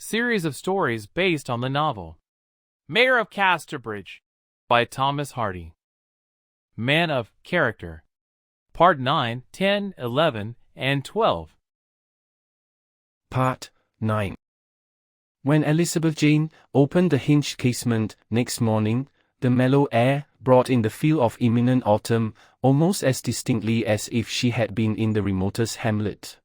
series of stories based on the novel. Mayor of Casterbridge by Thomas Hardy. Man of Character. Part 9, 10, 11, and 12. Part 9. When Elizabeth Jane opened the hinged casement next morning, the mellow air brought in the feel of imminent autumn almost as distinctly as if she had been in the remotest hamlet.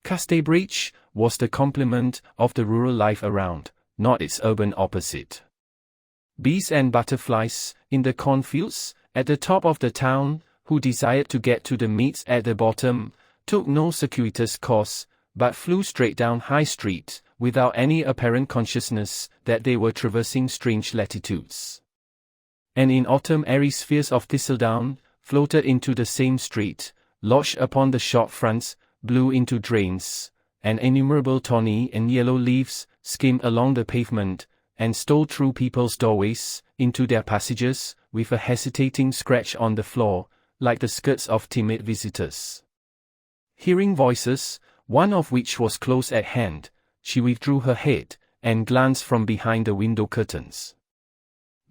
Casterbridge was the complement of the rural life around, not its urban opposite. Bees and butterflies, in the cornfields, at the top of the town, who desired to get to the meads at the bottom, took no circuitous course, but flew straight down High Street, without any apparent consciousness that they were traversing strange latitudes. And in autumn airy spheres of thistledown floated into the same street, lodged upon the shop fronts, blew into drains, and innumerable tawny and yellow leaves skimmed along the pavement, and stole through people's doorways, into their passages, with a hesitating scratch on the floor, like the skirts of timid visitors. Hearing voices, one of which was close at hand, she withdrew her head, and glanced from behind the window curtains.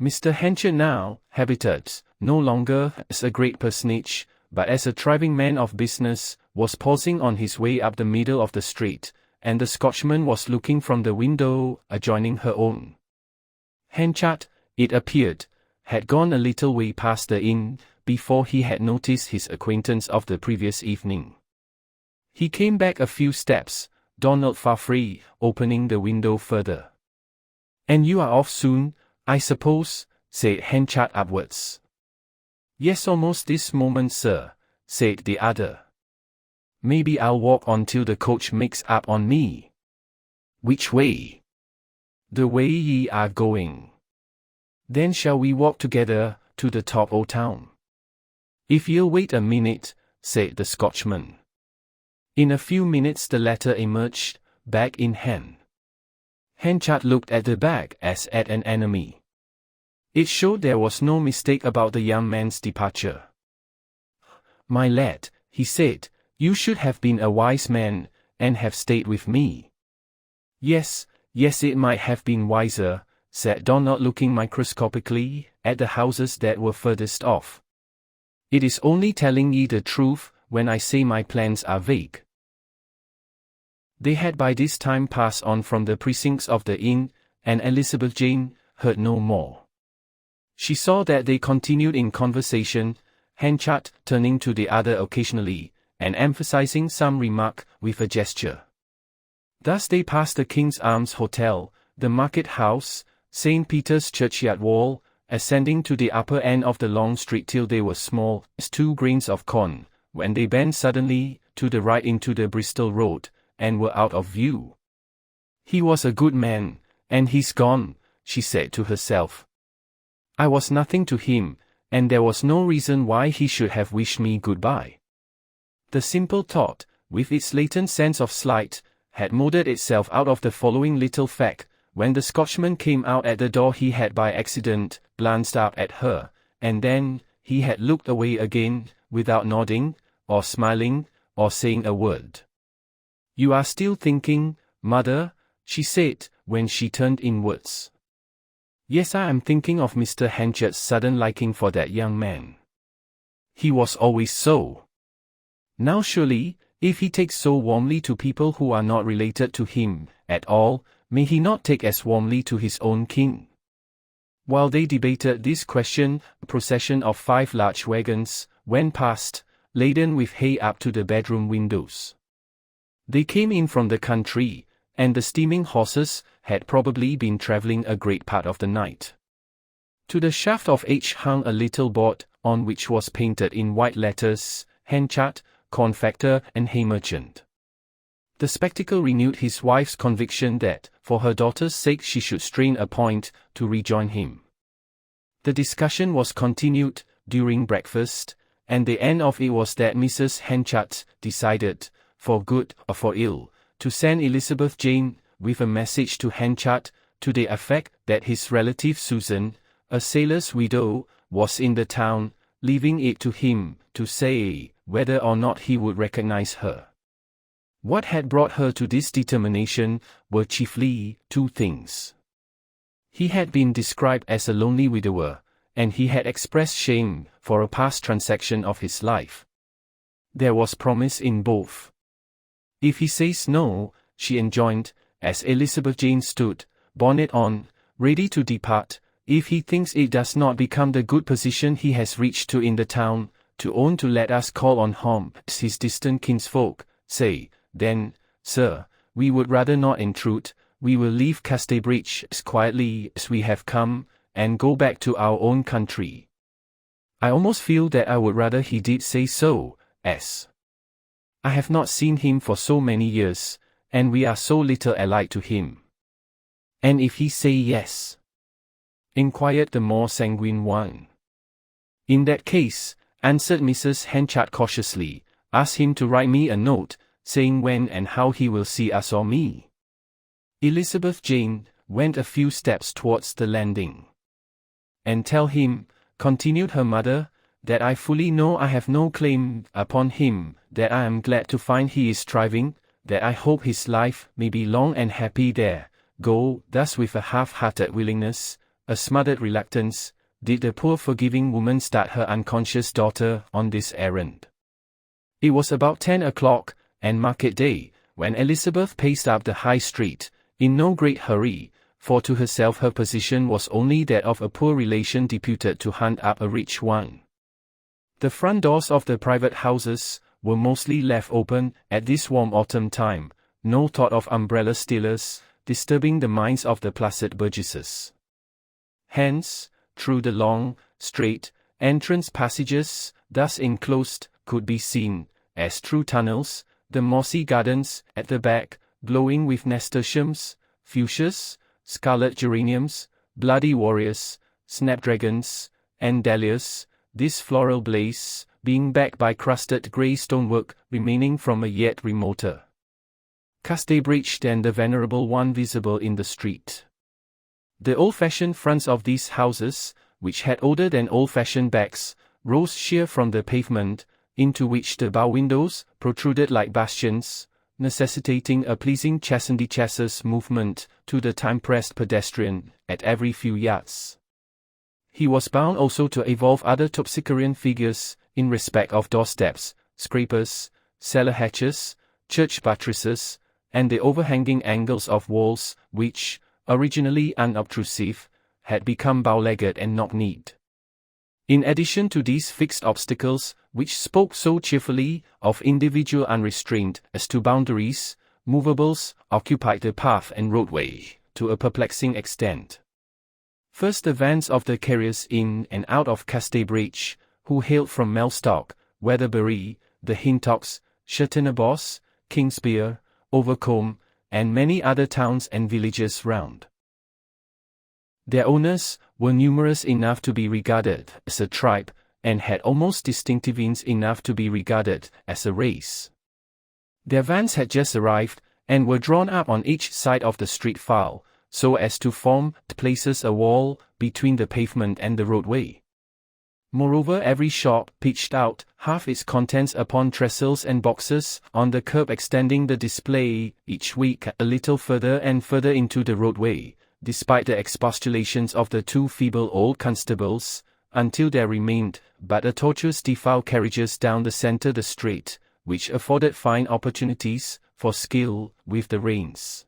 Mr. Henchard now habited, no longer as a great personage, but as a thriving man of business, was pausing on his way up the middle of the street, and the Scotchman was looking from the window adjoining her own. Henchard, it appeared, had gone a little way past the inn, before he had noticed his acquaintance of the previous evening. He came back a few steps, Donald Farfrae opening the window further. "And you are off soon, I suppose," said Henchard upwards. "Yes, almost this moment, sir," said the other. "Maybe I'll walk on till the coach makes up on me." "Which way?" "The way ye are going." "Then shall we walk together, to the top o' town?" "If ye'll wait a minute," said the Scotchman. In a few minutes the latter emerged, bag in hand. Henchard looked at the bag as at an enemy. It showed there was no mistake about the young man's departure. "My lad," he said, "you should have been a wise man, and have stayed with me." Yes, it might have been wiser," said Donald, looking microscopically at the houses that were furthest off. "It is only telling ye the truth when I say my plans are vague." They had by this time passed on from the precincts of the inn, and Elizabeth Jane heard no more. She saw that they continued in conversation, Henchard turning to the other occasionally, and emphasizing some remark with a gesture. Thus they passed the King's Arms Hotel, the Market House, St. Peter's Churchyard Wall, ascending to the upper end of the long street till they were small as 2 grains of corn, when they bent suddenly to the right into the Bristol Road, and were out of view. "He was a good man, and he's gone," she said to herself. "I was nothing to him, and there was no reason why he should have wished me goodbye." The simple thought, with its latent sense of slight, had moulded itself out of the following little fact. When the Scotchman came out at the door he had by accident glanced up at her, and then he had looked away again, without nodding, or smiling, or saying a word. "You are still thinking, mother?" she said, when she turned inwards. "Yes, I am thinking of Mr. Henchard's sudden liking for that young man. He was always so. Now surely, if he takes so warmly to people who are not related to him at all, may he not take as warmly to his own king?" While they debated this question, a procession of 5 large wagons went past, laden with hay up to the bedroom windows. They came in from the country, and the steaming horses had probably been travelling a great part of the night. To the shaft of each hung a little board, on which was painted in white letters, "Henchard, Confecter and Hay Merchant." The spectacle renewed his wife's conviction that, for her daughter's sake, she should strain a point to rejoin him. The discussion was continued during breakfast, and the end of it was that Mrs. Henchard decided, for good or for ill, to send Elizabeth Jane with a message to Henchard, to the effect that his relative Susan, a sailor's widow, was in the town, leaving it to him to say whether or not he would recognize her. What had brought her to this determination were chiefly two things. He had been described as a lonely widower, and he had expressed shame for a past transaction of his life. There was promise in both. "If he says no," she enjoined, as Elizabeth Jane stood, bonnet on, ready to depart, "if he thinks it does not become the good position he has reached to in the town, to own to let us call on him as his distant kinsfolk, say, then, sir, we would rather not intrude, we will leave Casterbridge as quietly as we have come, and go back to our own country. I almost feel that I would rather he did say so, as I have not seen him for so many years, and we are so little alike to him." "And if he say yes?" inquired the more sanguine one. "In that case," answered Mrs. Henchard cautiously, "ask him to write me a note, saying when and how he will see us or me." Elizabeth Jane went a few steps towards the landing. "And tell him," continued her mother, "that I fully know I have no claim upon him, that I am glad to find he is thriving, that I hope his life may be long and happy there." Go, thus with a half-hearted willingness, a smothered reluctance, did the poor forgiving woman start her unconscious daughter on this errand. It was about 10 o'clock, and market day, when Elizabeth paced up the high street, in no great hurry, for to herself her position was only that of a poor relation deputed to hunt up a rich one. The front doors of the private houses were mostly left open at this warm autumn time, no thought of umbrella stealers disturbing the minds of the placid burgesses. Hence, through the long, straight, entrance passages, thus enclosed, could be seen, as through tunnels, the mossy gardens at the back, glowing with nasturtiums, fuchsias, scarlet geraniums, bloody warriors, snapdragons, and dahlias, this floral blaze being backed by crusted grey stonework remaining from a yet remoter Casterbridge than the venerable one visible in the street. The old-fashioned fronts of these houses, which had older than old-fashioned backs, rose sheer from the pavement, into which the bow windows protruded like bastions, necessitating a pleasing chassez movement to the time-pressed pedestrian at every few yards. He was bound also to evolve other Terpsichorean figures in respect of doorsteps, scrapers, cellar hatches, church buttresses, and the overhanging angles of walls, which, originally unobtrusive, had become bow-legged and knock-kneed. In addition to these fixed obstacles, which spoke so cheerfully of individual unrestraint as to boundaries, movables occupied the path and roadway to a perplexing extent. First the vans of the carriers in and out of Casterbridge, who hailed from Mellstock, Weatherbury, the Hintocks, Shettenabos, Kingsbere, Overcombe, and many other towns and villages round. Their owners were numerous enough to be regarded as a tribe, and had almost distinctive enough to be regarded as a race. Their vans had just arrived, and were drawn up on each side of the street file, so as to form places a wall between the pavement and the roadway. Moreover, every shop pitched out half its contents upon trestles and boxes on the curb, extending the display each week a little further and further into the roadway, despite the expostulations of the two feeble old constables, until there remained but a tortuous defile carriages down the centre the street, which afforded fine opportunities for skill with the reins.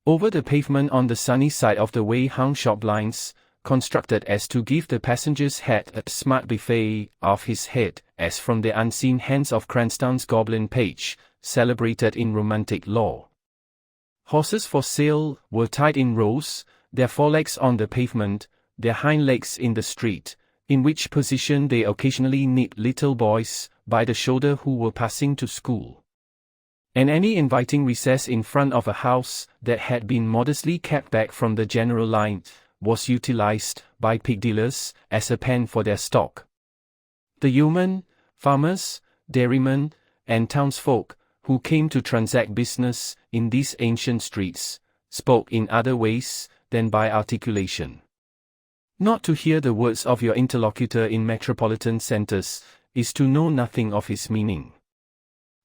Over the pavement on the sunny side of the way hung shop blinds, constructed as to give the passenger's head a smart buffet off his head, as from the unseen hands of Cranstoun's goblin page, celebrated in romantic lore. Horses for sale were tied in rows, their forelegs on the pavement, their hind legs in the street, in which position they occasionally nipped little boys by the shoulder who were passing to school. And any inviting recess in front of a house that had been modestly kept back from the general line was utilized by pig dealers as a pen for their stock. The yeomen, farmers, dairymen, and townsfolk, who came to transact business in these ancient streets, spoke in other ways than by articulation. Not to hear the words of your interlocutor in metropolitan centers is to know nothing of his meaning.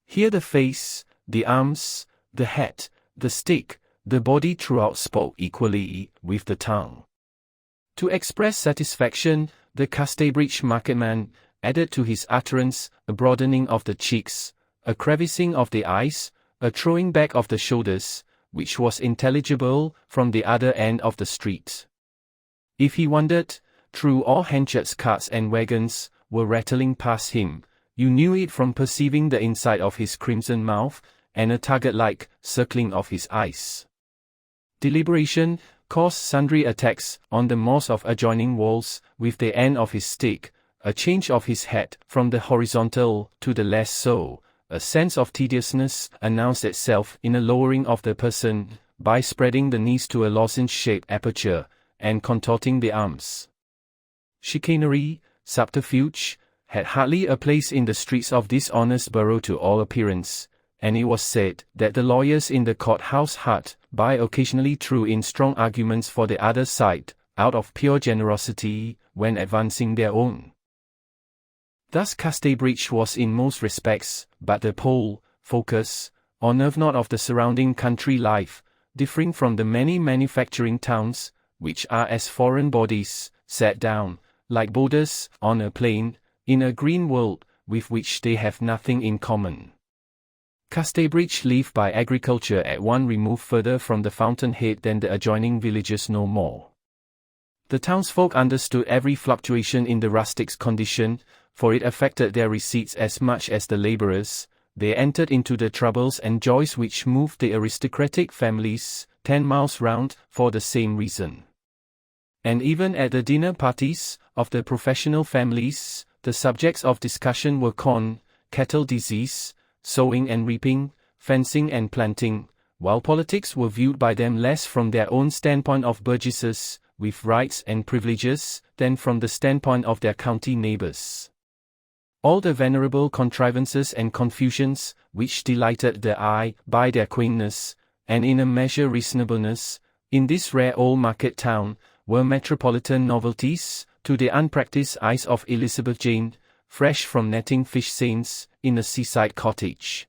Hear the face, The arms, the head, the stick, the body throughout spoke equally with the tongue. To express satisfaction, the Casterbridge marketman added to his utterance a broadening of the cheeks, a crevicing of the eyes, a throwing back of the shoulders, which was intelligible from the other end of the street. If he wandered, through all Henchard's carts and wagons were rattling past him, you knew it from perceiving the inside of his crimson mouth, and a target-like circling of his eyes. Deliberation caused sundry attacks on the moss of adjoining walls with the end of his stick, a change of his head from the horizontal to the less so, a sense of tediousness announced itself in a lowering of the person, by spreading the knees to a lozenge-shaped aperture, and contorting the arms. Chicanery, subterfuge, had hardly a place in the streets of this honest borough to all appearance, and it was said that the lawyers in the court-house had, by occasionally threw in strong arguments for the other side, out of pure generosity, when advancing their own. Thus Casterbridge was in most respects, but the pole, focus, or nerve knot of the surrounding country life, differing from the many manufacturing towns, which are as foreign bodies, set down, like boulders, on a plain, in a green world, with which they have nothing in common. Casterbridge lived by agriculture at one remove further from the fountainhead than the adjoining villages no more. The townsfolk understood every fluctuation in the rustic's condition, for it affected their receipts as much as the labourers. They entered into the troubles and joys which moved the aristocratic families 10 miles round for the same reason. And even at the dinner parties of the professional families, the subjects of discussion were corn, cattle disease, sowing and reaping, fencing and planting, while politics were viewed by them less from their own standpoint of burgesses, with rights and privileges, than from the standpoint of their county neighbours. All the venerable contrivances and confusions, which delighted the eye by their quaintness, and in a measure reasonableness, in this rare old market town, were metropolitan novelties, to the unpractised eyes of Elizabeth Jane, fresh from netting fish seines, in a seaside cottage.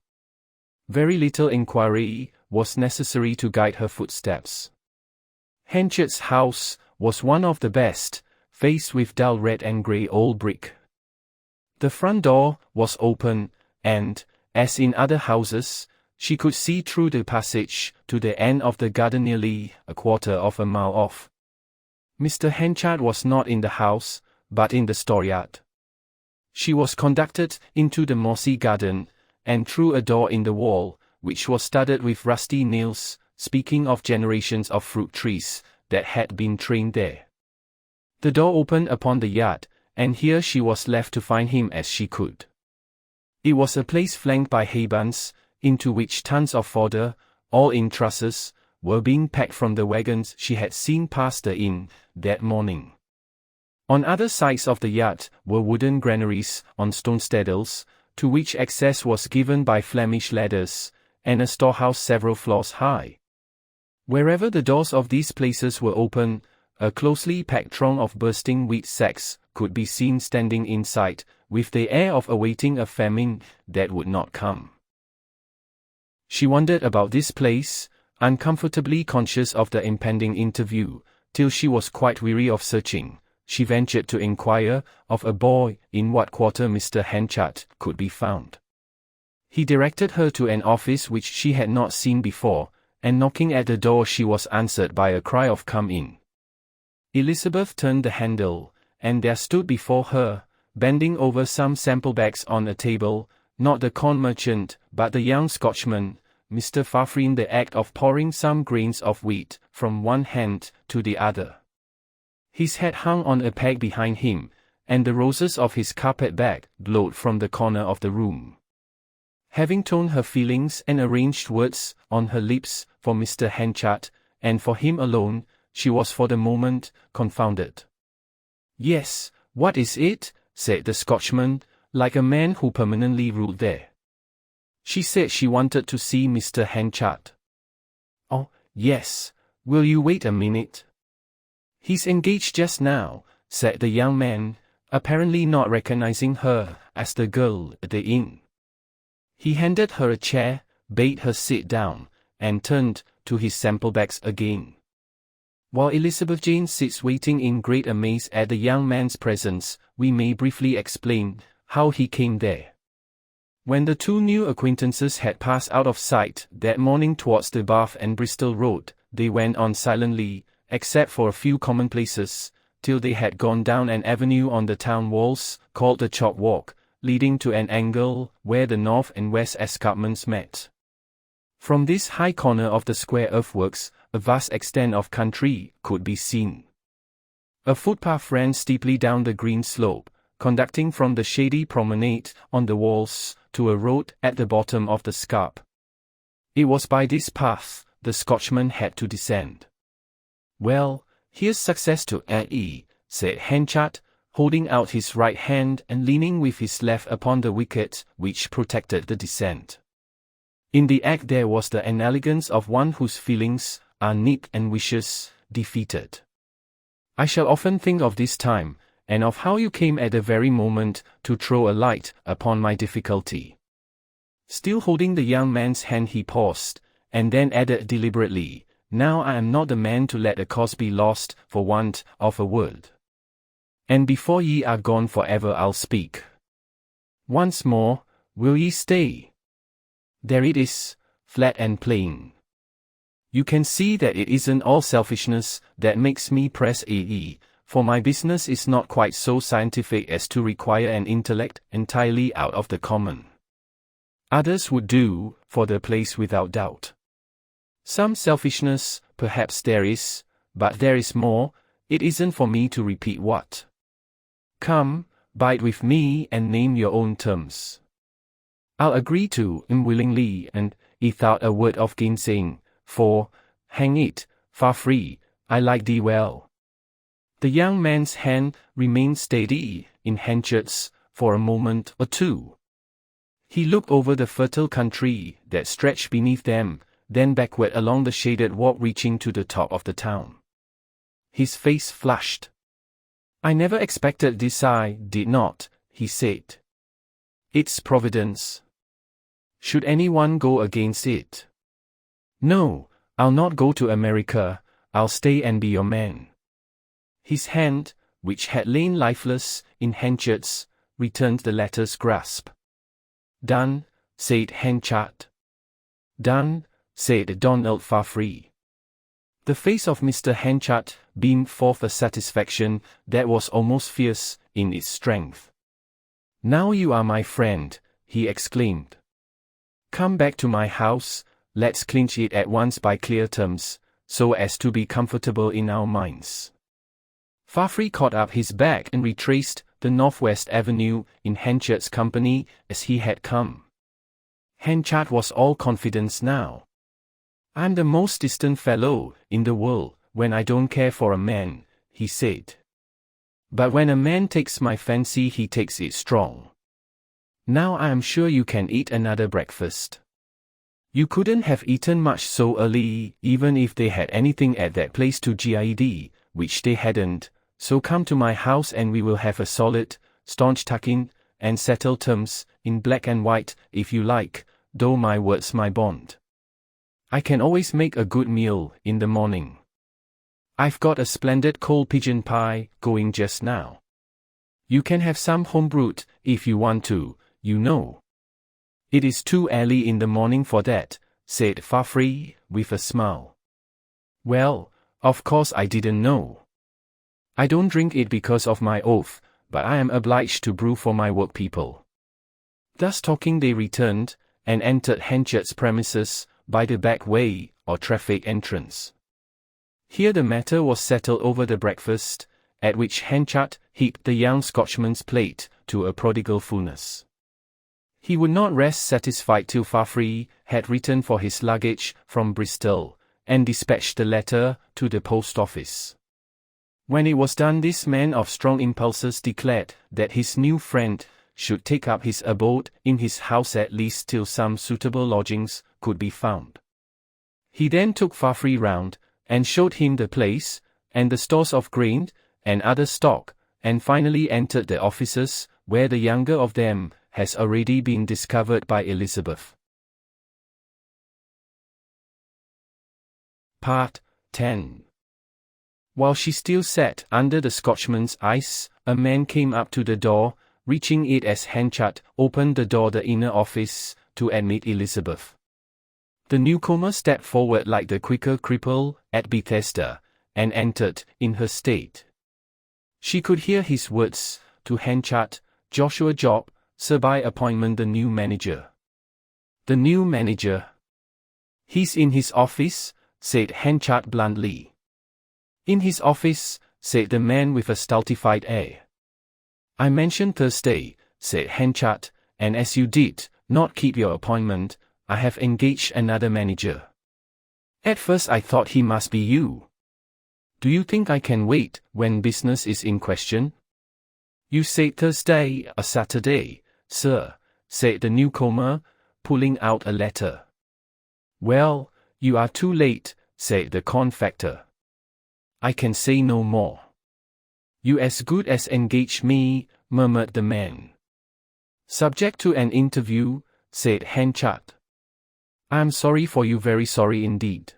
Very little inquiry was necessary to guide her footsteps. Henchard's house was one of the best, faced with dull red and grey old brick. The front door was open, and, as in other houses, she could see through the passage to the end of the garden nearly a quarter of a mile off. Mr. Henchard was not in the house, but in the storeyard. She was conducted into the mossy garden, and through a door in the wall, which was studded with rusty nails, speaking of generations of fruit trees that had been trained there. The door opened upon the yard, and here she was left to find him as she could. It was a place flanked by haybarns, into which tons of fodder, all in trusses, were being packed from the wagons she had seen pass the inn that morning. On other sides of the yard were wooden granaries on stone staddles, to which access was given by Flemish ladders, and a storehouse several floors high. Wherever the doors of these places were open, a closely packed throng of bursting wheat sacks could be seen standing inside, with the air of awaiting a famine that would not come. She wandered about this place, uncomfortably conscious of the impending interview, till she was quite weary of searching. She ventured to inquire of a boy in what quarter Mr. Henchard could be found. He directed her to an office which she had not seen before, and knocking at the door she was answered by a cry of "Come in." Elizabeth turned the handle, and there stood before her, bending over some sample bags on a table, not the corn merchant, but the young Scotchman, Mr. Farfrae, in the act of pouring some grains of wheat from one hand to the other. His head hung on a peg behind him, and the roses of his carpet bag glowed from the corner of the room. Having toned her feelings and arranged words on her lips for Mr. Henchard, and for him alone, she was for the moment confounded. "Yes, what is it?" said the Scotchman, like a man who permanently ruled there. She said she wanted to see Mr. Henchard. "Oh, yes. Will you wait a minute?" "He's engaged just now," said the young man, apparently not recognizing her as the girl at the inn. He handed her a chair, bade her sit down, and turned to his sample bags again. While Elizabeth Jane sits waiting in great amaze at the young man's presence, we may briefly explain how he came there. When the two new acquaintances had passed out of sight that morning towards the Bath and Bristol road, they went on silently, except for a few commonplaces, till they had gone down an avenue on the town walls, called the Chalk Walk, leading to an angle where the north and west escarpments met. From this high corner of the square earthworks, a vast extent of country could be seen. A footpath ran steeply down the green slope, conducting from the shady promenade on the walls to a road at the bottom of the scarp. It was by this path the Scotchman had to descend. "Well, here's success to A.E.," said Henchard, holding out his right hand and leaning with his left upon the wicket which protected the descent. In the act there was the inelegance of one whose feelings are nipped and wishes defeated. "I shall often think of this time, and of how you came at the very moment to throw a light upon my difficulty." Still holding the young man's hand he paused, and then added deliberately, "Now I am not the man to let a cause be lost for want of a word. And before ye are gone forever I'll speak. Once more, will ye stay? There it is, flat and plain. You can see that it isn't all selfishness that makes me press A.E., for my business is not quite so scientific as to require an intellect entirely out of the common. Others would do for the place without doubt. Some selfishness, perhaps there is, but there is more. It isn't for me to repeat what. Come, bide with me and name your own terms. I'll agree to willingly and without a word of gainsaying, for, hang it, Farfrae, I like thee well." The young man's hand remained steady in Henchard's for a moment or two. He looked over the fertile country that stretched beneath them, then backward along the shaded walk reaching to the top of the town. His face flushed. "I never expected this, I did not," he said. "It's Providence. Should anyone go against it? No, I'll not go to America, I'll stay and be your man." His hand, which had lain lifeless in Henchard's, returned the latter's grasp. "Done," said Henchard. "Done," said Donald Farfrae. The face of Mr. Henchard beamed forth a satisfaction that was almost fierce in its strength. "Now you are my friend," he exclaimed. "Come back to my house, let's clinch it at once by clear terms, so as to be comfortable in our minds." Farfrae caught up his bag and retraced the northwest avenue in Henchard's company as he had come. Henchard was all confidence now. "I'm the most distant fellow in the world when I don't care for a man," he said. "But when a man takes my fancy he takes it strong. Now I am sure you can eat another breakfast. You couldn't have eaten much so early, even if they had anything at that place to GID, which they hadn't, so come to my house and we will have a solid, staunch tuck-in, and settle terms, in black and white, if you like, though my word's my bond. I can always make a good meal in the morning. I've got a splendid cold pigeon pie going just now. You can have some home-brewed, if you want to, you know." "It is too early in the morning for that," said Farfrae, with a smile. "Well, of course I didn't know. I don't drink it because of my oath, but I am obliged to brew for my work people." Thus talking they returned, and entered Henchard's premises, by the back way, or traffic entrance. Here the matter was settled over the breakfast, at which Henchard heaped the young Scotchman's plate to a prodigal fullness. He would not rest satisfied till Farfrae had written for his luggage from Bristol, and dispatched the letter to the post office. When it was done, this man of strong impulses declared that his new friend should take up his abode in his house at least till some suitable lodgings could be found. He then took Farfrae round, and showed him the place, and the stores of grain, and other stock, and finally entered the offices, where the younger of them has already been discovered by Elizabeth. Part 10. While she still sat under the Scotchman's eyes, a man came up to the door, reaching it as Henchard opened the door the inner office, to admit Elizabeth. The newcomer stepped forward like the quicker cripple at Bethesda, and entered, in her state. She could hear his words, to Henchard, Joshua Job, sir by appointment the new manager. The new manager. He's in his office, said Henchard bluntly. In his office, said the man with a stultified air. I mentioned Thursday, said Henchard, and as you did not keep your appointment, I have engaged another manager. At first I thought he must be you. Do you think I can wait when business is in question? You said Thursday or Saturday, sir, said the newcomer, pulling out a letter. Well, you are too late, said the corn factor. I can say no more. You as good as engaged me, murmured the man. Subject to an interview, said Henchard. I am sorry for you, very sorry indeed.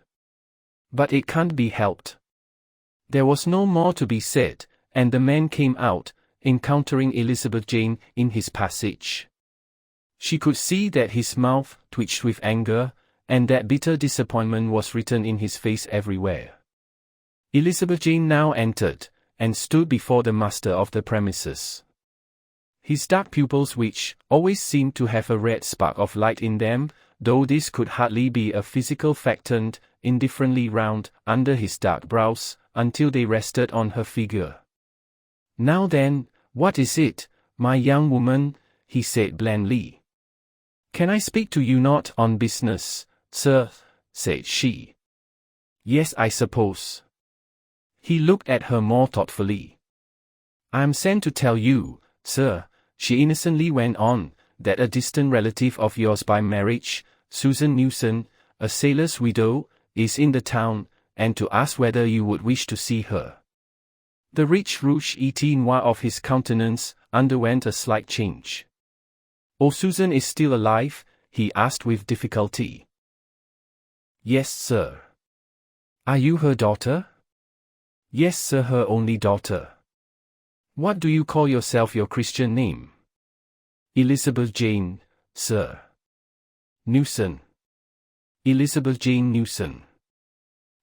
But it can't be helped. There was no more to be said, and the man came out, encountering Elizabeth Jane in his passage. She could see that his mouth twitched with anger, and that bitter disappointment was written in his face everywhere. Elizabeth Jane now entered, and stood before the master of the premises. His dark pupils, which always seemed to have a red spark of light in them, though this could hardly be a physical fact, turned indifferently round under his dark brows, until they rested on her figure. Now then, what is it, my young woman? He said blandly. Can I speak to you not on business, sir? Said she. Yes, I suppose. He looked at her more thoughtfully. I am sent to tell you, sir, she innocently went on, that a distant relative of yours by marriage, Susan Newson, a sailor's widow, is in the town, and to ask whether you would wish to see her. The rich rouge et noir of his countenance underwent a slight change. Oh, Susan is still alive? He asked with difficulty. Yes, sir. Are you her daughter? Yes, sir, her only daughter. What do you call yourself, your Christian name? Elizabeth Jane, sir. Newson. Elizabeth Jane Newson.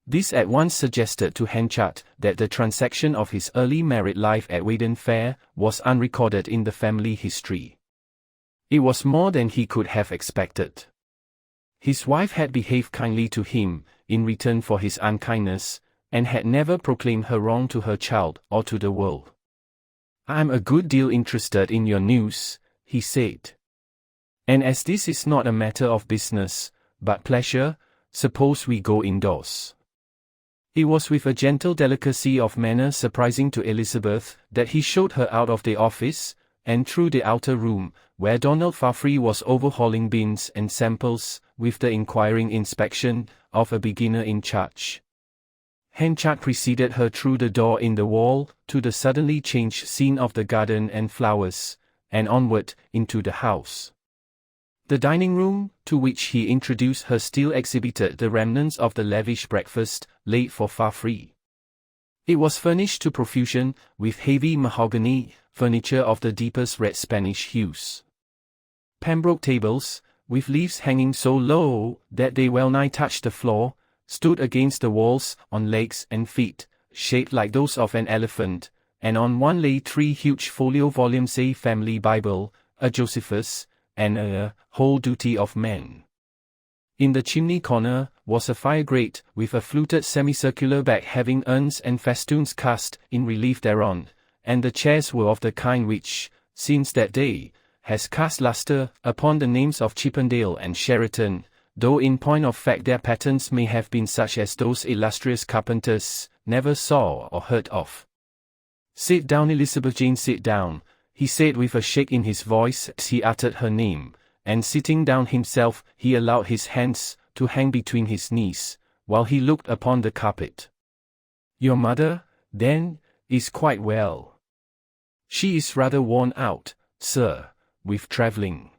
This at once suggested to Henchard that the transaction of his early married life at Weydon Fair was unrecorded in the family history. It was more than he could have expected. His wife had behaved kindly to him, in return for his unkindness, and had never proclaimed her wrong to her child or to the world. I am a good deal interested in your news, he said. And as this is not a matter of business, but pleasure, suppose we go indoors. It was with a gentle delicacy of manner surprising to Elizabeth that he showed her out of the office, and through the outer room, where Donald Farfrae was overhauling bins and samples, with the inquiring inspection of a beginner in charge. Henchard preceded her through the door in the wall, to the suddenly changed scene of the garden and flowers, and onward, into the house. The dining room, to which he introduced her, still exhibited the remnants of the lavish breakfast, laid for Farfrae. It was furnished to profusion, with heavy mahogany, furniture of the deepest red Spanish hues. Pembroke tables, with leaves hanging so low that they well-nigh touched the floor, stood against the walls, on legs and feet, shaped like those of an elephant, and on one lay 3 huge folio volumes, a family Bible, a Josephus, and a Whole Duty of Men. In the chimney corner was a fire grate, with a fluted semicircular back having urns and festoons cast in relief thereon, and the chairs were of the kind which, since that day, has cast lustre upon the names of Chippendale and Sheraton, though in point of fact their patterns may have been such as those illustrious carpenters never saw or heard of. Sit down, Elizabeth Jane, sit down, he said with a shake in his voice as he uttered her name, and sitting down himself, he allowed his hands to hang between his knees, while he looked upon the carpet. Your mother, then, is quite well? She is rather worn out, sir, with travelling.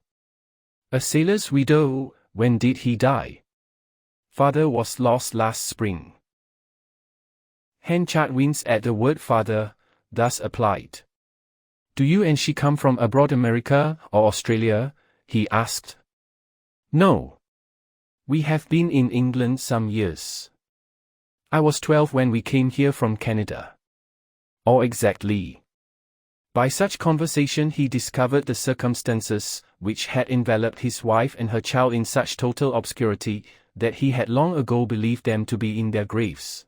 A sailor's widow, when did he die? Father was lost last spring. Henchard winced at the word father, thus applied. Do you and she come from abroad, America or Australia? He asked. No. We have been in England some years. I was 12 when we came here from Canada. Or exactly. By such conversation he discovered the circumstances which had enveloped his wife and her child in such total obscurity that he had long ago believed them to be in their graves.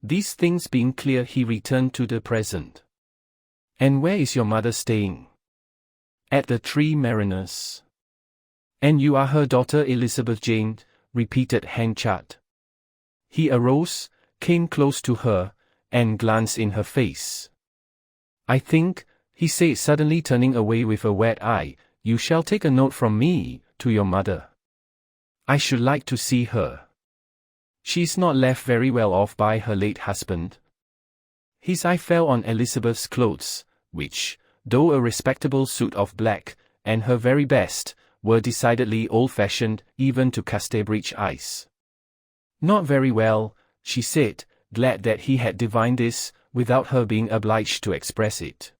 These things being clear, he returned to the present. And where is your mother staying? At the Three Mariners. And you are her daughter Elizabeth Jane, repeated Henchard. He arose, came close to her, and glanced in her face. I think, he said suddenly turning away with a wet eye, you shall take a note from me, to your mother. I should like to see her. She is not left very well off by her late husband. His eye fell on Elizabeth's clothes, which, though a respectable suit of black, and her very best, were decidedly old-fashioned, even to Casterbridge eyes. Not very well, she said, glad that he had divined this, without her being obliged to express it.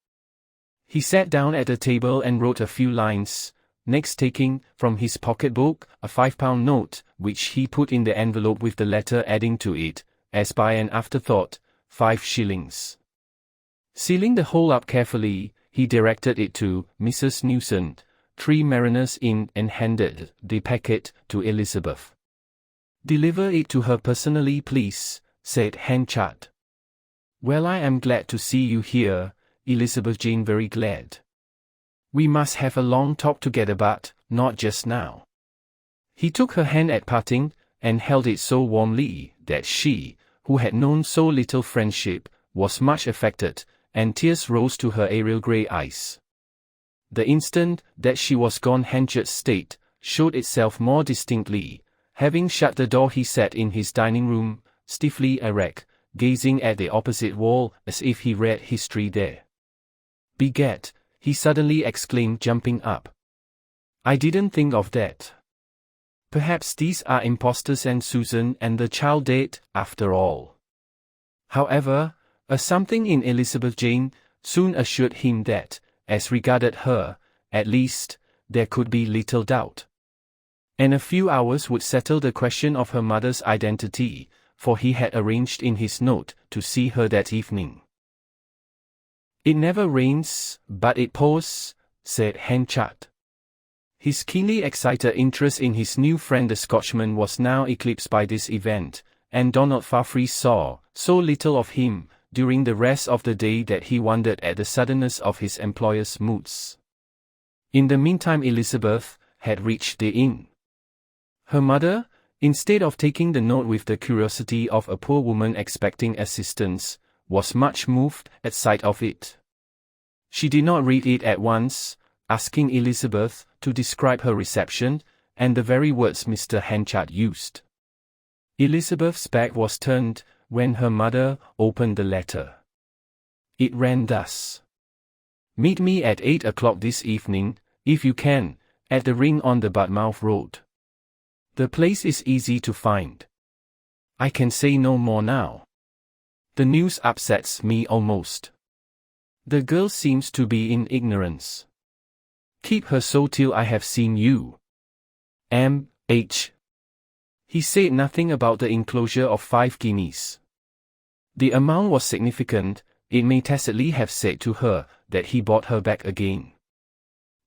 He sat down at the table and wrote a few lines, next taking, from his pocket-book, a £5 note, which he put in the envelope with the letter, adding to it, as by an afterthought, 5 shillings. Sealing the whole up carefully, he directed it to Mrs. Newson, Three Mariners Inn, and handed the packet to Elizabeth. Deliver it to her personally, please, said Henchard. Well, I am glad to see you here, Elizabeth Jane, very glad. We must have a long talk together, but not just now. He took her hand at parting, and held it so warmly that she, who had known so little friendship, was much affected, and tears rose to her aerial grey eyes. The instant that she was gone, Henchard's state showed itself more distinctly. Having shut the door, he sat in his dining room, stiffly erect, gazing at the opposite wall, as if he read history there. Begad, he suddenly exclaimed, jumping up. I didn't think of that. Perhaps these are impostors and Susan and the child dead, after all. However, a something in Elizabeth Jane soon assured him that, as regarded her, at least, there could be little doubt. And a few hours would settle the question of her mother's identity, for he had arranged in his note to see her that evening. It never rains, but it pours, said Henchard. His keenly excited interest in his new friend the Scotchman was now eclipsed by this event, and Donald Farfrae saw so little of him during the rest of the day that he wondered at the suddenness of his employer's moods. In the meantime, Elizabeth had reached the inn. Her mother, instead of taking the note with the curiosity of a poor woman expecting assistance, was much moved at sight of it. She did not read it at once, asking Elizabeth to describe her reception, and the very words Mr. Henchard used. Elizabeth's back was turned when her mother opened the letter. It ran thus. Meet me at 8 o'clock this evening, if you can, at the Ring on the Budmouth Road. The place is easy to find. I can say no more now. The news upsets me almost. The girl seems to be in ignorance. Keep her so till I have seen you. M.H. He said nothing about the enclosure of 5 guineas. The amount was significant. It may tacitly have said to her that he bought her back again.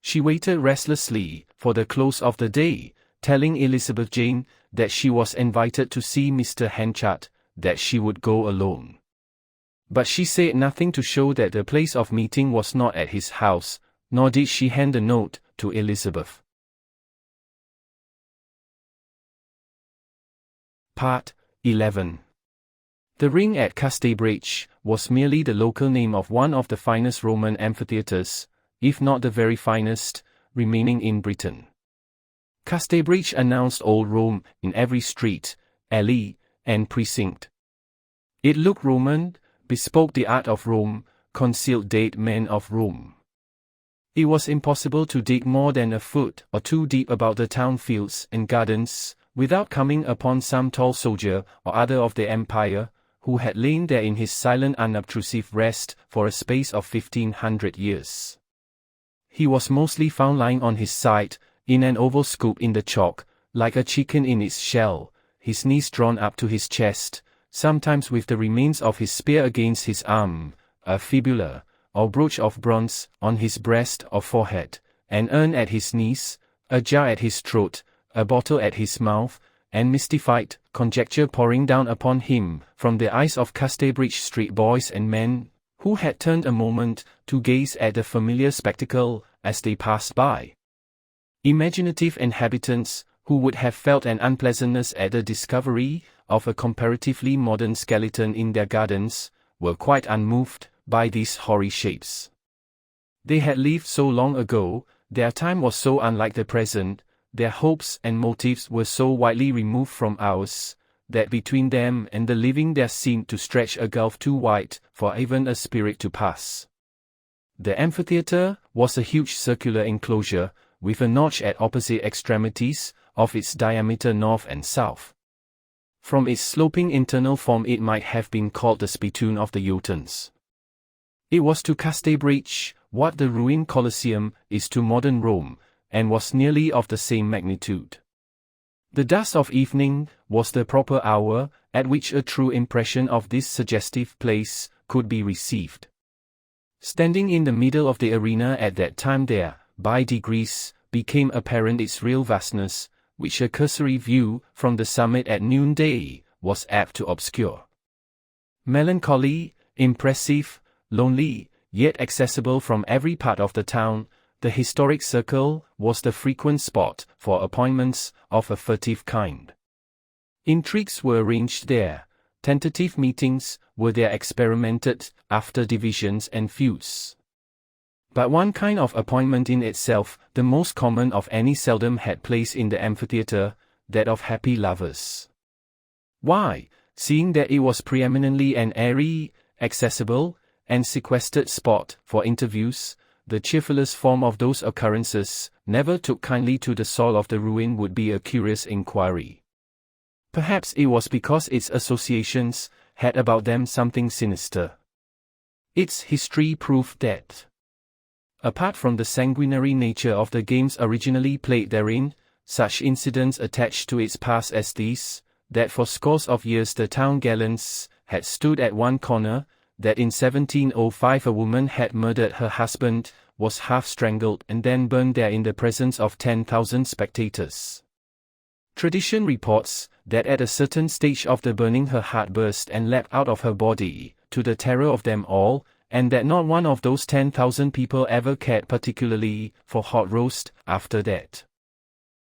She waited restlessly for the close of the day, telling Elizabeth Jane that she was invited to see Mr. Henchard, that she would go alone. But she said nothing to show that the place of meeting was not at his house, nor did she hand the note to Elizabeth. Part 11. The Ring at Casterbridge was merely the local name of one of the finest Roman amphitheatres, if not the very finest, remaining in Britain. Casterbridge announced old Rome in every street, alley, and precinct. It looked Roman, bespoke the art of Rome, concealed dead men of Rome. It was impossible to dig more than a foot or 2 deep about the town fields and gardens, without coming upon some tall soldier or other of the empire, who had lain there in his silent unobtrusive rest for a space of 1500 years. He was mostly found lying on his side, in an oval scoop in the chalk, like a chicken in its shell, his knees drawn up to his chest, sometimes with the remains of his spear against his arm, a fibula, or brooch of bronze, on his breast or forehead, an urn at his knees, a jar at his throat, a bottle at his mouth, and mystified conjecture pouring down upon him from the eyes of Casterbridge street boys and men, who had turned a moment to gaze at the familiar spectacle as they passed by. Imaginative inhabitants, who would have felt an unpleasantness at the discovery of a comparatively modern skeleton in their gardens, were quite unmoved by these hoary shapes. They had lived so long ago, their time was so unlike the present, their hopes and motives were so widely removed from ours, that between them and the living there seemed to stretch a gulf too wide for even a spirit to pass. The amphitheatre was a huge circular enclosure, with a notch at opposite extremities of its diameter north and south. From its sloping internal form it might have been called the spittoon of the Jotuns. It was to Casterbridge what the ruined Colosseum is to modern Rome, and was nearly of the same magnitude. The dusk of evening was the proper hour at which a true impression of this suggestive place could be received. Standing in the middle of the arena at that time there, by degrees, became apparent its real vastness, which a cursory view from the summit at noonday was apt to obscure. Melancholy, impressive, lonely, yet accessible from every part of the town, the historic circle was the frequent spot for appointments of a furtive kind. Intrigues were arranged there, tentative meetings were there experimented after divisions and feuds. But one kind of appointment in itself, the most common of any, seldom had place in the amphitheatre, that of happy lovers. Why, seeing that it was preeminently an airy, accessible, and sequestered spot for interviews, the cheerfulest form of those occurrences never took kindly to the soil of the ruin would be a curious inquiry. Perhaps it was because its associations had about them something sinister. Its history proved that, apart from the sanguinary nature of the games originally played therein, such incidents attached to its past as these, that for scores of years the town gallants had stood at one corner, that in 1705 a woman had murdered her husband, was half strangled and then burned there in the presence of 10,000 spectators. Tradition reports that at a certain stage of the burning her heart burst and leapt out of her body, to the terror of them all, and that not one of those 10,000 people ever cared particularly for hot roast after that.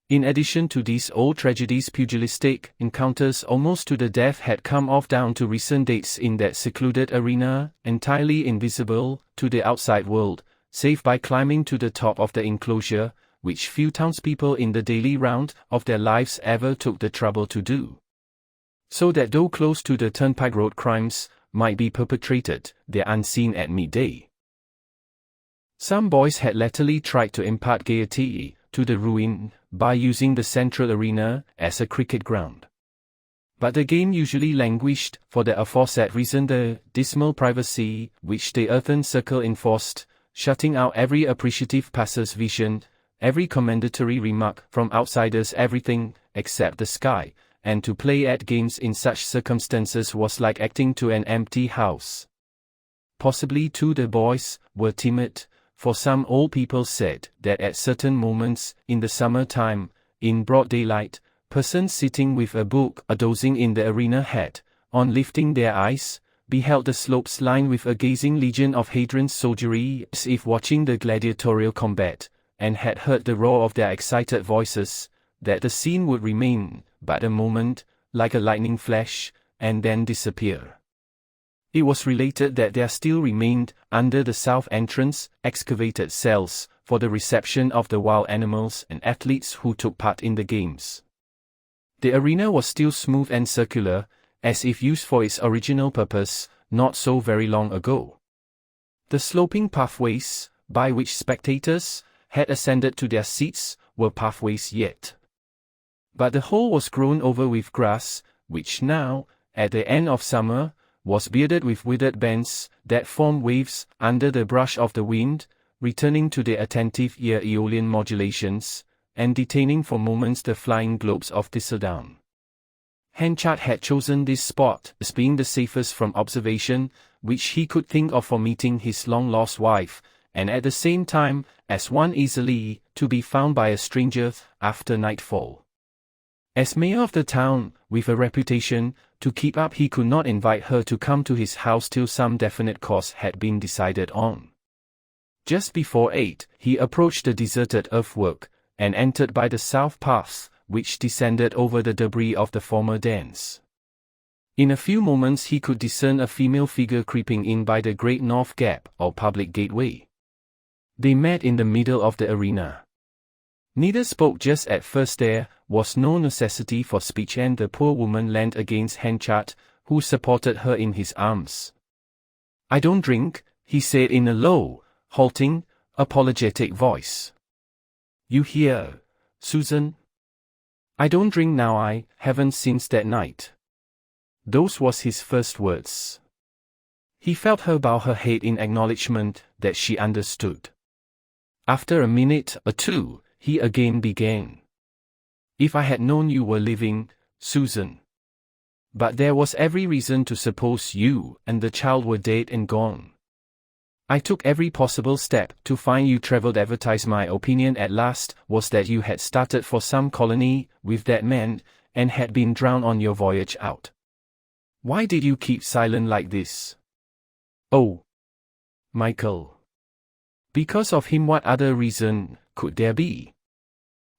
In addition to these old tragedies, pugilistic encounters almost to the death had come off down to recent dates in that secluded arena, entirely invisible to the outside world, save by climbing to the top of the enclosure, which few townspeople in the daily round of their lives ever took the trouble to do. So that though close to the turnpike road, crimes might be perpetrated there unseen at midday. Some boys had latterly tried to impart gaiety to the ruin by using the central arena as a cricket ground. But the game usually languished for the aforesaid reason, the dismal privacy which the earthen circle enforced, shutting out every appreciative passer's vision, every commendatory remark from outsiders, everything except the sky, and to play at games in such circumstances was like acting to an empty house. Possibly too the boys were timid, for some old people said that at certain moments in the summer time, in broad daylight, persons sitting with a book or dozing in the arena had, on lifting their eyes, beheld the slopes lined with a gazing legion of Hadrian's soldiery as if watching the gladiatorial combat, and had heard the roar of their excited voices, that the scene would remain but a moment, like a lightning flash, and then disappear. It was related that there still remained, under the south entrance, excavated cells, for the reception of the wild animals and athletes who took part in the games. The arena was still smooth and circular, as if used for its original purpose, not so very long ago. The sloping pathways, by which spectators had ascended to their seats, were pathways yet. But the whole was grown over with grass, which now, at the end of summer, was bearded with withered bents that formed waves under the brush of the wind, returning to their attentive ear Aeolian modulations, and detaining for moments the flying globes of thistledown. Henchard had chosen this spot as being the safest from observation which he could think of for meeting his long-lost wife, and at the same time as one easily to be found by a stranger after nightfall. As mayor of the town, with a reputation to keep up, he could not invite her to come to his house till some definite course had been decided on. Just before 8, he approached the deserted earthwork, and entered by the south path, which descended over the debris of the former dance. In a few moments he could discern a female figure creeping in by the great north gap, or public gateway. They met in the middle of the arena. Neither spoke just at first. There was no necessity for speech, and the poor woman leaned against Henchard, who supported her in his arms. "I don't drink," he said in a low, halting, apologetic voice. "You hear, Susan? I don't drink now. I haven't since that night." Those was his first words. He felt her bow her head in acknowledgement that she understood. After a minute or two, he again began. "If I had known you were living, Susan. But there was every reason to suppose you and the child were dead and gone. I took every possible step to find you. Traveled advertised. My opinion at last was that you had started for some colony with that man, and had been drowned on your voyage out. Why did you keep silent like this?" "Oh, Michael. Because of him. What other reason could there be?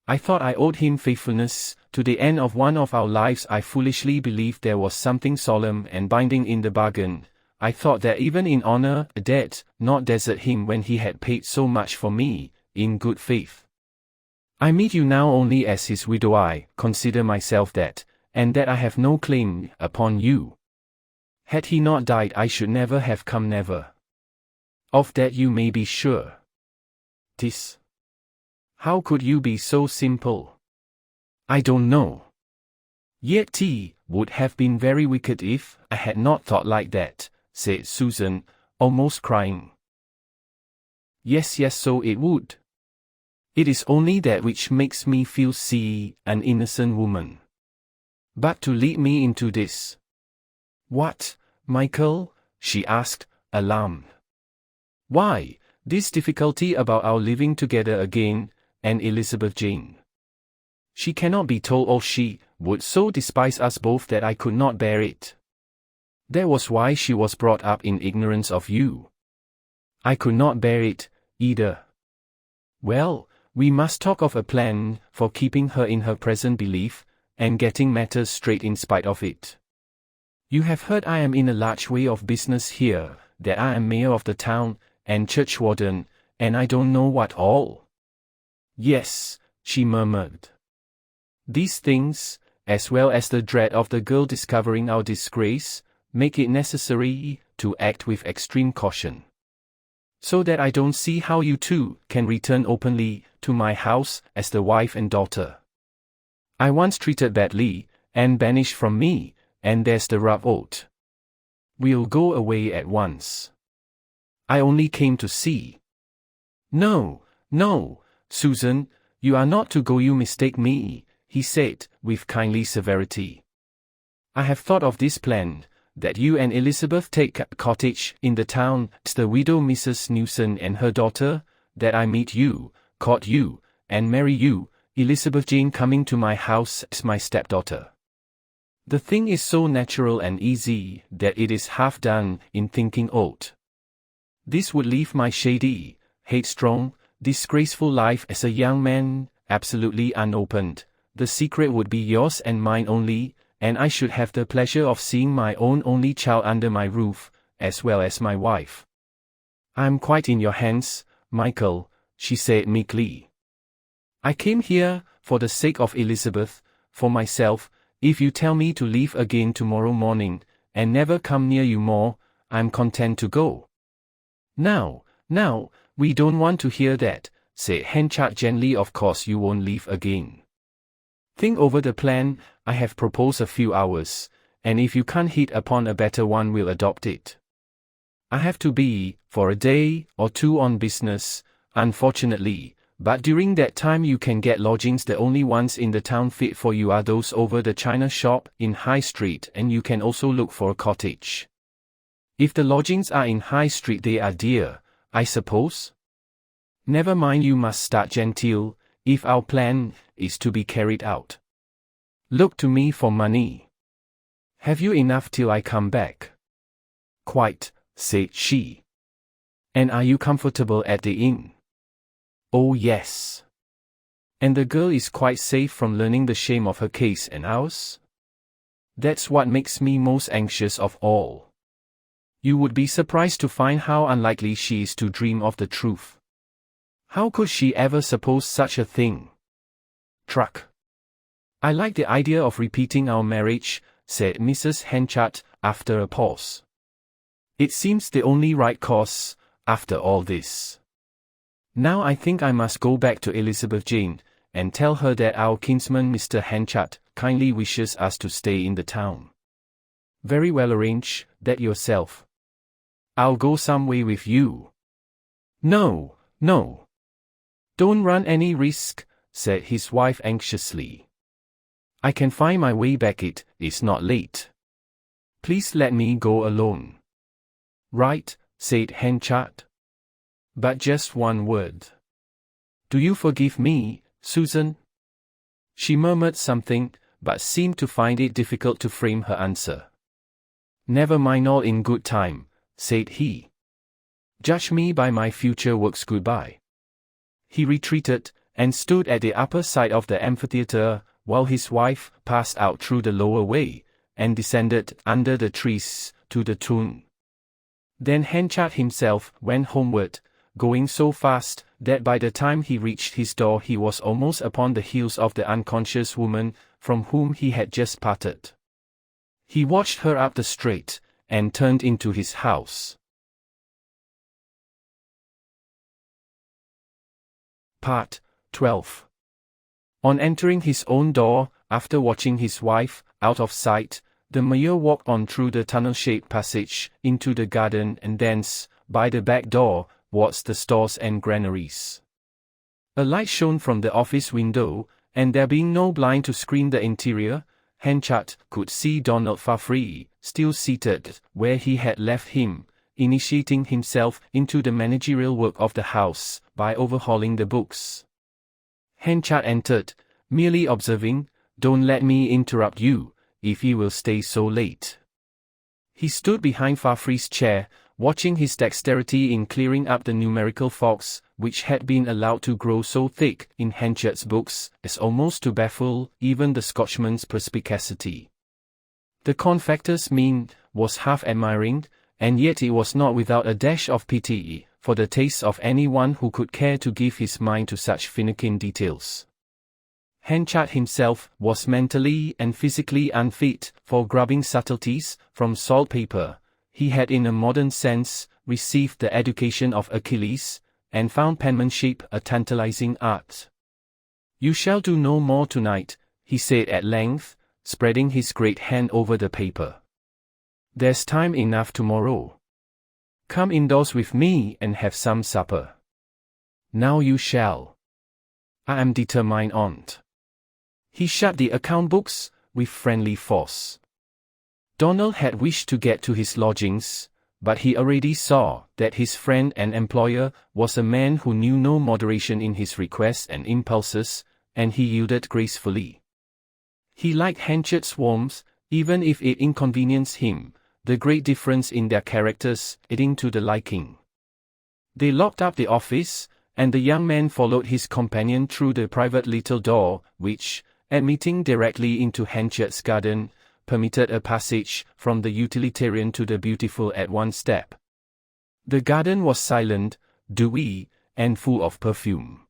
I thought I owed him faithfulness to the end of one of our lives. I foolishly believed there was something solemn and binding in the bargain. I thought that even in honor, a debt, not desert him when he had paid so much for me, in good faith. I meet you now only as his widow. I consider myself that, and that I have no claim upon you. Had he not died, I should never have come, never. Of that you may be sure. This. How could you be so simple? I don't know. Yet it would have been very wicked if I had not thought like that," said Susan, almost crying. Yes, so it would. It is only that which makes me feel an innocent woman. But to lead me into this." "What, Michael?" she asked, alarmed. "Why, this difficulty about our living together again, and Elizabeth Jane. She cannot be told, or she would so despise us both that I could not bear it. That was why she was brought up in ignorance of you. I could not bear it, either. Well, we must talk of a plan for keeping her in her present belief, and getting matters straight in spite of it. You have heard I am in a large way of business here, that I am mayor of the town, and churchwarden, and I don't know what all." "Yes," she murmured. "These things, as well as the dread of the girl discovering our disgrace, make it necessary to act with extreme caution. So that I don't see how you two can return openly to my house as the wife and daughter I once treated badly, and banished from me, and there's the rub out. We'll go away at once. I only came to see." No, Susan, you are not to go. You mistake me," he said, with kindly severity. "I have thought of this plan, that you and Elizabeth take a cottage in the town, the widow Mrs. Newson and her daughter, that I meet you, court you, and marry you, Elizabeth Jane coming to my house as my stepdaughter. The thing is so natural and easy that it is half done in thinking out. This would leave my shady, headstrong, disgraceful life as a young man absolutely unopened. The secret would be yours and mine only, and I should have the pleasure of seeing my own only child under my roof, as well as my wife. I am quite in your hands, Michael," she said meekly. "I came here for the sake of Elizabeth. For myself, if you tell me to leave again tomorrow morning, and never come near you more, I'm content to go." Now, we don't want to hear that," said Henchard gently. "Of course you won't leave again. Think over the plan I have proposed a few hours, and if you can't hit upon a better one, we'll adopt it. I have to be, for a day or two on business, unfortunately, but during that time you can get lodgings. The only ones in the town fit for you are those over the china shop in High Street, and you can also look for a cottage. If the lodgings are in High Street they are dear, I suppose? Never mind, you must start genteel, if our plan is to be carried out. Look to me for money. Have you enough till I come back? Quite, said she. And are you comfortable at the inn? Oh yes. And the girl is quite safe from learning the shame of her case and ours? That's what makes me most anxious of all. You would be surprised to find how unlikely she is to dream of the truth. How could she ever suppose such a thing? Truck. I like the idea of repeating our marriage, said Mrs. Henchard, after a pause. It seems the only right course, after all this. Now I think I must go back to Elizabeth Jane, and tell her that our kinsman Mr. Henchard kindly wishes us to stay in the town. Very well, arrange that yourself. I'll go some way with you. No, no. Don't run any risk, said his wife anxiously. I can find my way back, it is not late. Please let me go alone. Right, said Henchard. But just one word. Do you forgive me, Susan? She murmured something, but seemed to find it difficult to frame her answer. Never mind, all in good time, said he. Judge me by my future works. Goodbye. He retreated, and stood at the upper side of the amphitheatre, while his wife passed out through the lower way, and descended under the trees to the tune. Then Henchard himself went homeward, going so fast that by the time he reached his door he was almost upon the heels of the unconscious woman from whom he had just parted. He watched her up the street, and turned into his house. Part 12. On entering his own door, after watching his wife out of sight, the mayor walked on through the tunnel-shaped passage into the garden and thence, by the back door, towards the stores and granaries. A light shone from the office window, and there being no blind to screen the interior, Henchard could see Donald Farfrae, still seated where he had left him, initiating himself into the managerial work of the house by overhauling the books. Henchard entered, merely observing, "Don't let me interrupt you, if you will stay so late." He stood behind Farfrae's chair, watching his dexterity in clearing up the numerical fogs, which had been allowed to grow so thick in Henchard's books as almost to baffle even the Scotchman's perspicacity. The confecter's mien was half admiring, and yet it was not without a dash of pity for the tastes of anyone who could care to give his mind to such finikin details. Henchard himself was mentally and physically unfit for grubbing subtleties from saltpaper. He had in a modern sense received the education of Achilles, and found penmanship a tantalizing art. "You shall do no more tonight," he said at length, spreading his great hand over the paper. "There's time enough tomorrow. Come indoors with me and have some supper. Now you shall. I am determined on't." He shut the account books with friendly force. Donald had wished to get to his lodgings, but he already saw that his friend and employer was a man who knew no moderation in his requests and impulses, and he yielded gracefully. He liked Henchard's warmth, even if it inconvenienced him, the great difference in their characters adding to the liking. They locked up the office, and the young man followed his companion through the private little door, which, admitting directly into Henchard's garden, permitted a passage from the utilitarian to the beautiful at one step. The garden was silent, dewy, and full of perfume.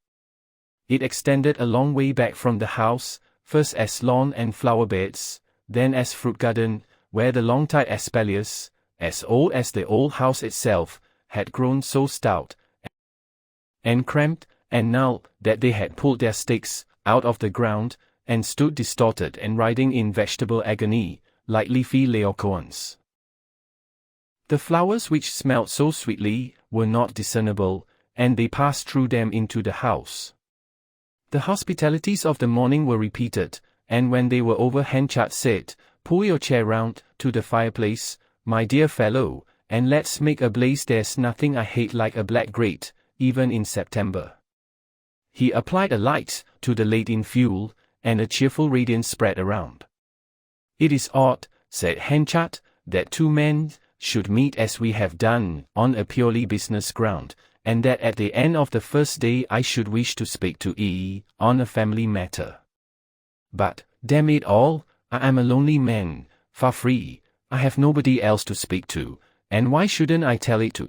It extended a long way back from the house, first as lawn and flower beds, then as fruit garden, where the long-tied espaliers, as old as the old house itself, had grown so stout and cramped and gnarled that they had pulled their stakes out of the ground, and stood distorted and writhing in vegetable agony, like leafy Laocoons. The flowers which smelt so sweetly were not discernible, and they passed through them into the house. The hospitalities of the morning were repeated, and when they were over Henchard said, "Pull your chair round to the fireplace, my dear fellow, and let's make a blaze. There's nothing I hate like a black grate, even in September." He applied a light to the laid-in fuel, and a cheerful radiance spread around. "It is odd," said Henchard, "that two men should meet as we have done, on a purely business ground, and that at the end of the first day I should wish to speak to on a family matter. But, damn it all, I am a lonely man, Farfrae. I have nobody else to speak to, and why shouldn't I tell it to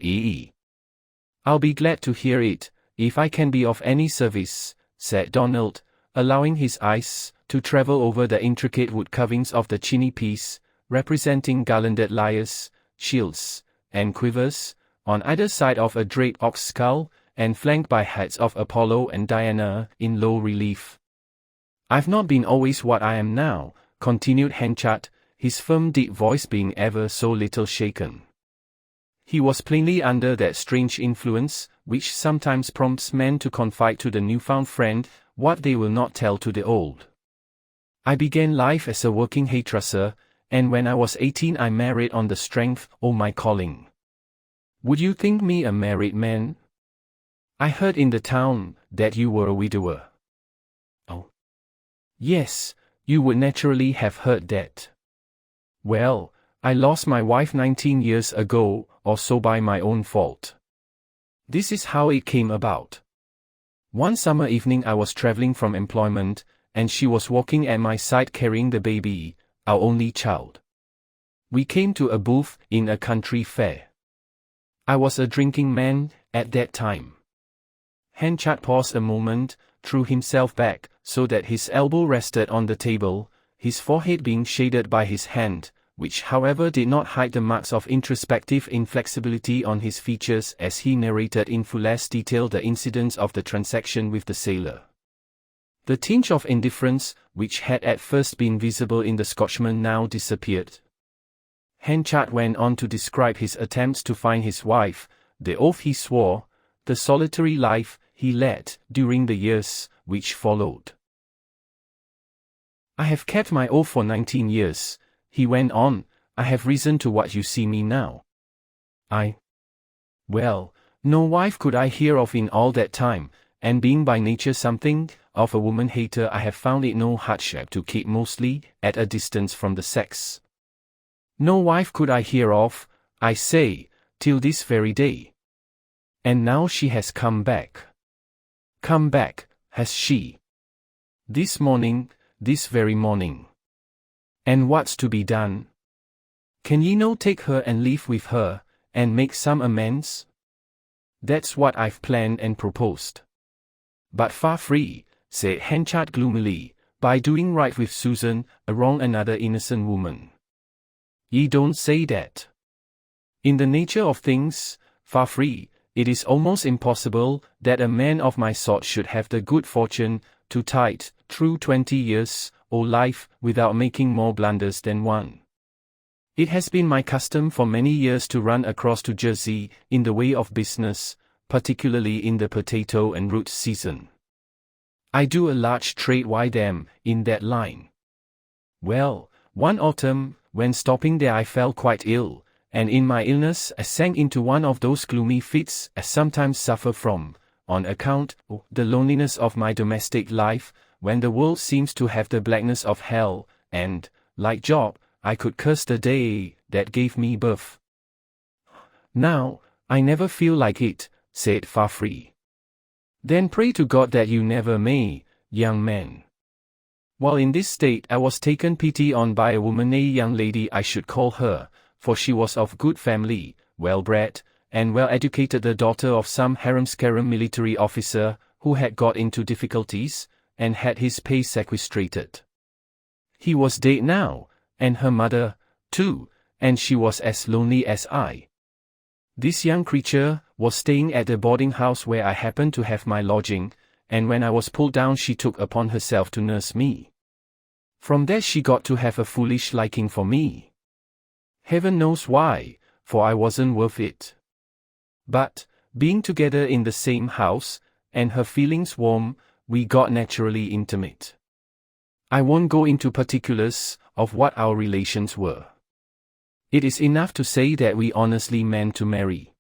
"I'll be glad to hear it, if I can be of any service," said Donald, allowing his eyes to travel over the intricate wood carvings of the chimney piece, representing garlanded lyres, shields, and quivers, on either side of a draped ox skull, and flanked by heads of Apollo and Diana in low relief. "I've not been always what I am now," continued Henchard, his firm deep voice being ever so little shaken. He was plainly under that strange influence, which sometimes prompts men to confide to the newfound friend what they will not tell to the old. "I began life as a working hairdresser, and when I was 18 I married on the strength of my calling. Would you think me a married man? I heard in the town that you were a widower." "Oh. Yes, you would naturally have heard that. Well, I lost my wife 19 years ago, or so, by my own fault. This is how it came about. One summer evening I was traveling from employment, and she was walking at my side carrying the baby, our only child. We came to a booth in a country fair. I was a drinking man at that time." Henchard paused a moment, threw himself back, so that his elbow rested on the table, his forehead being shaded by his hand, which however did not hide the marks of introspective inflexibility on his features as he narrated in fullest detail the incidents of the transaction with the sailor. The tinge of indifference, which had at first been visible in the Scotchman, now disappeared. Henchard went on to describe his attempts to find his wife, the oath he swore, the solitary life he led during the years which followed. "I have kept my oath for 19 years, he went on. "I have risen to what you see me now. Well, no wife could I hear of in all that time, and being by nature something of a woman-hater, I have found it no hardship to keep mostly at a distance from the sex. No wife could I hear of, I say, till this very day. And now she has come back. Come back, has she? This morning, this very morning. And what's to be done? Can ye no take her and live with her, and make some amends? That's what I've planned and proposed." "But Farfrae," said Henchard gloomily, "by doing right with Susan, wrong another innocent woman." "Ye don't say that. In the nature of things, Farfrae, it is almost impossible that a man of my sort should have the good fortune to tide through 20 years of life without making more blunders than one. It has been my custom for many years to run across to Jersey in the way of business, particularly in the potato and root season. I do a large trade with them in that line. Well, one autumn, when stopping there I fell quite ill, and in my illness I sank into one of those gloomy fits I sometimes suffer from, on account of the loneliness of my domestic life, when the world seems to have the blackness of hell, and, like Job, I could curse the day that gave me birth. Now, I never feel like it," said Farfrae. "Then pray to God that you never may, young man." While in this state I was taken pity on by a womanly young lady, I should call her, for she was of good family, well-bred, and well-educated, the daughter of some harum-scarum military officer, who had got into difficulties, and had his pay sequestrated. He was dead now, and her mother, too, and she was as lonely as I. This young creature was staying at the boarding house where I happened to have my lodging, and when I was pulled down she took upon herself to nurse me. From that she got to have a foolish liking for me. Heaven knows why, for I wasn't worth it. But, being together in the same house, and her feelings warm, we got naturally intimate. I won't go into particulars of what our relations were. It is enough to say that we honestly meant to marry.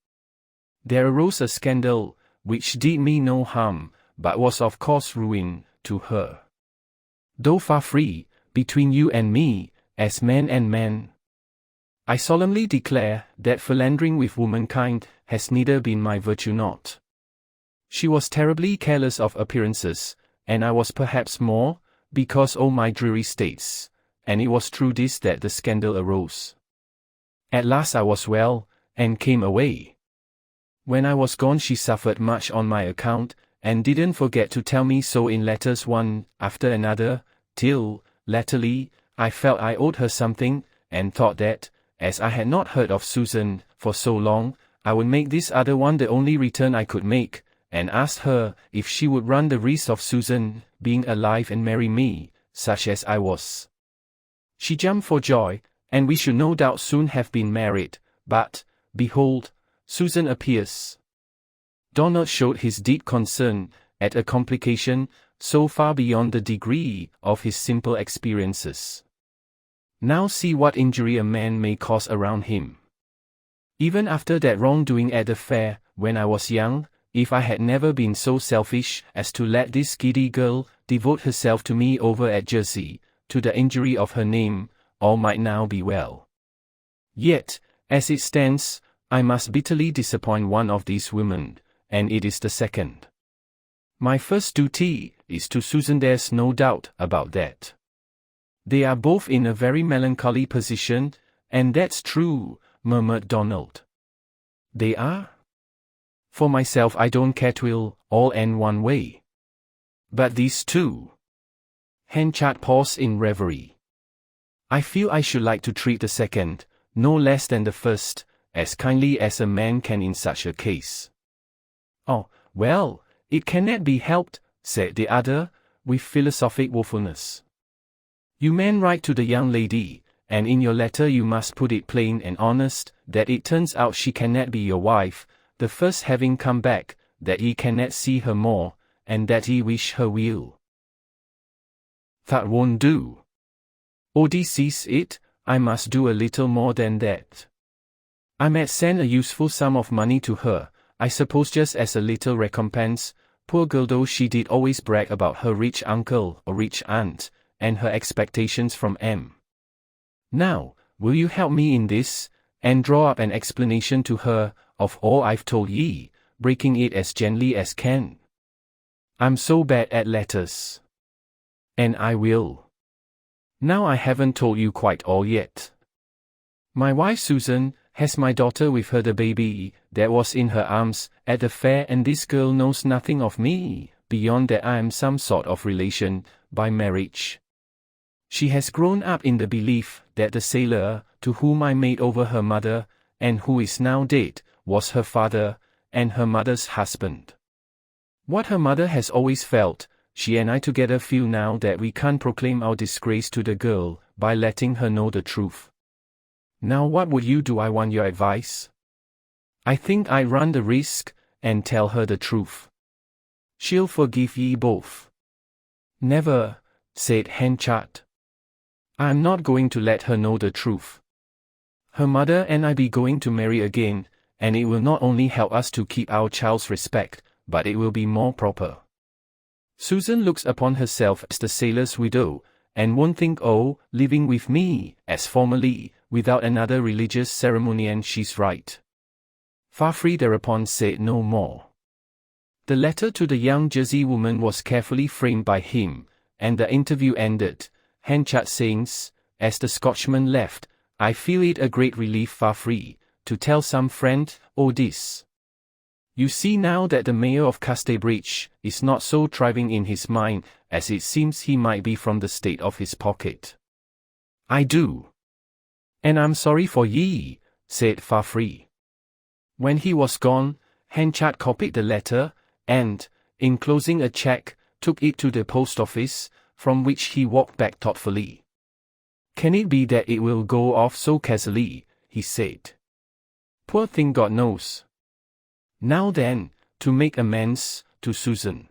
There arose a scandal, which did me no harm, but was of course ruin to her. Though Farfrae, between you and me, as man and man, I solemnly declare that philandering with womankind has neither been my virtue not. She was terribly careless of appearances, and I was perhaps more, because oh my dreary states, and it was through this that the scandal arose. At last I was well, and came away. When I was gone she suffered much on my account, and didn't forget to tell me so in letters one after another, till, latterly, I felt I owed her something, and thought that, as I had not heard of Susan for so long, I would make this other one the only return I could make, and asked her if she would run the risk of Susan being alive and marry me, such as I was. She jumped for joy, and we should no doubt soon have been married, but, behold, Susan appears. Donald showed his deep concern at a complication so far beyond the degree of his simple experiences. Now see what injury a man may cause around him. Even after that wrongdoing at the fair, when I was young, if I had never been so selfish as to let this giddy girl devote herself to me over at Jersey, to the injury of her name, all might now be well. Yet, as it stands, I must bitterly disappoint one of these women, and it is the second. My first duty is to Susan, there's no doubt about that. They are both in a very melancholy position, and that's true, murmured Donald. They are? For myself I don't care twill, all end one way. But these two? Henchard paused in reverie. I feel I should like to treat the second, no less than the first, as kindly as a man can in such a case. Oh, well, it cannot be helped, said the other, with philosophic woefulness. You men write to the young lady, and in your letter you must put it plain and honest, that it turns out she cannot be your wife, the first having come back, that he cannot see her more, and that he wish her weal. That won't do. Odie sees it, I must do a little more than that. I might send a useful sum of money to her, I suppose just as a little recompense, poor girl though she did always brag about her rich uncle or rich aunt, and her expectations from M. Now, will you help me in this, and draw up an explanation to her, of all I've told ye, breaking it as gently as can? I'm so bad at letters. And I will. Now I haven't told you quite all yet. My wife Susan has my daughter with her, the baby that was in her arms at the fair, and this girl knows nothing of me, beyond that I am some sort of relation, by marriage. She has grown up in the belief that the sailor, to whom I made over her mother, and who is now dead, was her father, and her mother's husband. What her mother has always felt, she and I together feel now, that we can't proclaim our disgrace to the girl, by letting her know the truth. Now what would you do? I want your advice. I think I run the risk, and tell her the truth. She'll forgive ye both. Never, said Henchard. I'm not going to let her know the truth. Her mother and I be going to marry again, and it will not only help us to keep our child's respect, but it will be more proper. Susan looks upon herself as the sailor's widow, and won't think living with me, as formerly, without another religious ceremony, and she's right. Farfrae thereupon said no more. The letter to the young Jersey woman was carefully framed by him, and the interview ended, Henchard saying, as the Scotchman left, I feel it a great relief, Farfrae, to tell some friend, this. You see now that the mayor of Casterbridge is not so thriving in his mind, as it seems he might be from the state of his pocket. I do. And I'm sorry for ye, said Farfrae. When he was gone, Henchard copied the letter, and, enclosing a cheque, took it to the post office, from which he walked back thoughtfully. "Can it be that it will go off so casually?" he said. "Poor thing, God knows. Now then, to make amends to Susan.